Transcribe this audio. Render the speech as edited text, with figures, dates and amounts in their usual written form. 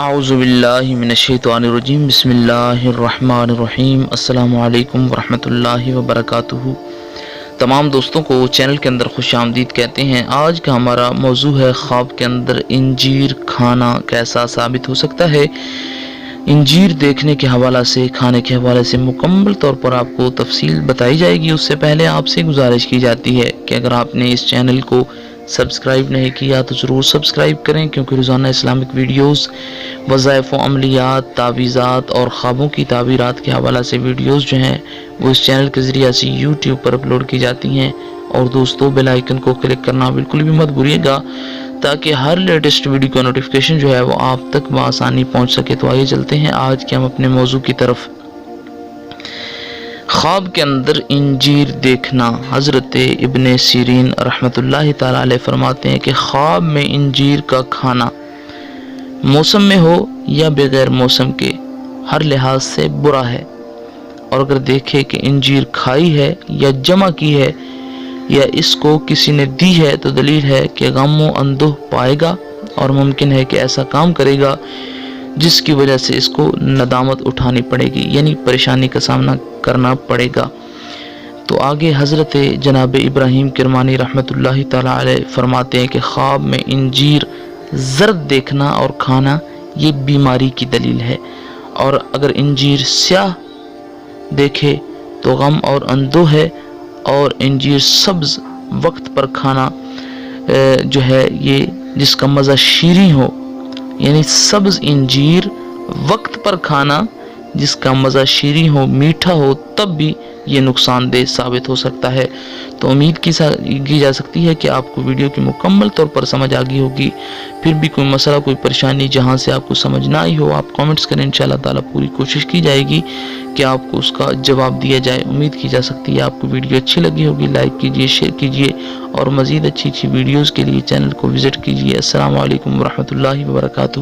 اعوذ باللہ من الشیطان الرجیم، بسم اللہ الرحمن الرحیم۔ السلام علیکم ورحمۃ اللہ وبرکاتہ۔ تمام دوستوں کو چینل کے اندر خوش آمدید کہتے ہیں۔ آج کا ہمارا موضوع ہے خواب کے اندر انجیر کھانا کیسا ثابت ہو سکتا ہے۔ انجیر دیکھنے کے حوالہ سے، کھانے کے حوالے سے مکمل طور پر آپ کو تفصیل بتائی جائے گی۔ اس سے پہلے آپ سے گزارش کی جاتی ہے کہ اگر آپ نے اس چینل کو سبسکرائب نہیں کیا تو ضرور سبسکرائب کریں، کیونکہ روزانہ اسلامک ویڈیوز، وظائف و عملیات، تعویذات اور خوابوں کی تعبیرات کے حوالہ سے ویڈیوز جو ہیں وہ اس چینل کے ذریعے سے یوٹیوب پر اپلوڈ کی جاتی ہیں۔ اور دوستو، بیل آئیکن کو کلک کرنا بالکل بھی مت بھولیے گا تاکہ ہر لیٹسٹ ویڈیو کا نوٹیفیکیشن جو ہے وہ آپ تک بآسانی پہنچ سکے۔ تو آئیے چلتے ہیں آج کے ہم اپنے موضوع کی طرف۔ خواب کے اندر انجیر دیکھنا۔ حضرت ابن سیرین رحمۃ اللہ تعالی علیہ فرماتے ہیں کہ خواب میں انجیر کا کھانا موسم میں ہو یا بغیر موسم کے ہر لحاظ سے برا ہے، اور اگر دیکھے کہ انجیر کھائی ہے یا جمع کی ہے یا اس کو کسی نے دی ہے تو دلیل ہے کہ غم و اندوہ پائے گا، اور ممکن ہے کہ ایسا کام کرے گا جس کی وجہ سے اس کو ندامت اٹھانی پڑے گی، یعنی پریشانی کا سامنا کرنا پڑے گا۔ تو آگے حضرت جناب ابراہیم کرمانی رحمۃ اللہ تعالی علیہ فرماتے ہیں کہ خواب میں انجیر زرد دیکھنا اور کھانا یہ بیماری کی دلیل ہے، اور اگر انجیر سیاہ دیکھے تو غم اور اندوہ ہے، اور انجیر سبز وقت پر کھانا جو ہے یہ جس کا مزہ شیریں ہو، یعنی سبز انجیر وقت پر کھانا جس کا مزہ شیریں ہو، میٹھا ہو، تب بھی یہ نقصان دہ ثابت ہو سکتا ہے۔ تو امید کی جا سکتی ہے کہ آپ کو ویڈیو کی مکمل طور پر سمجھ آ گئی ہوگی۔ پھر بھی کوئی مسئلہ، کوئی پریشانی جہاں سے آپ کو سمجھ نہ آئی ہو، آپ کامنٹس کریں، انشاءاللہ تعالیٰ پوری کوشش کی جائے گی کہ آپ کو اس کا جواب دیا جائے۔ امید کی جا سکتی ہے آپ کو ویڈیو اچھی لگی ہوگی۔ لائک کیجئے، شیئر کیجئے، اور مزید اچھی ویڈیوز کے لیے چینل کو وزٹ کیجئے۔ السلام علیکم ورحمۃ اللہ وبرکاتہ۔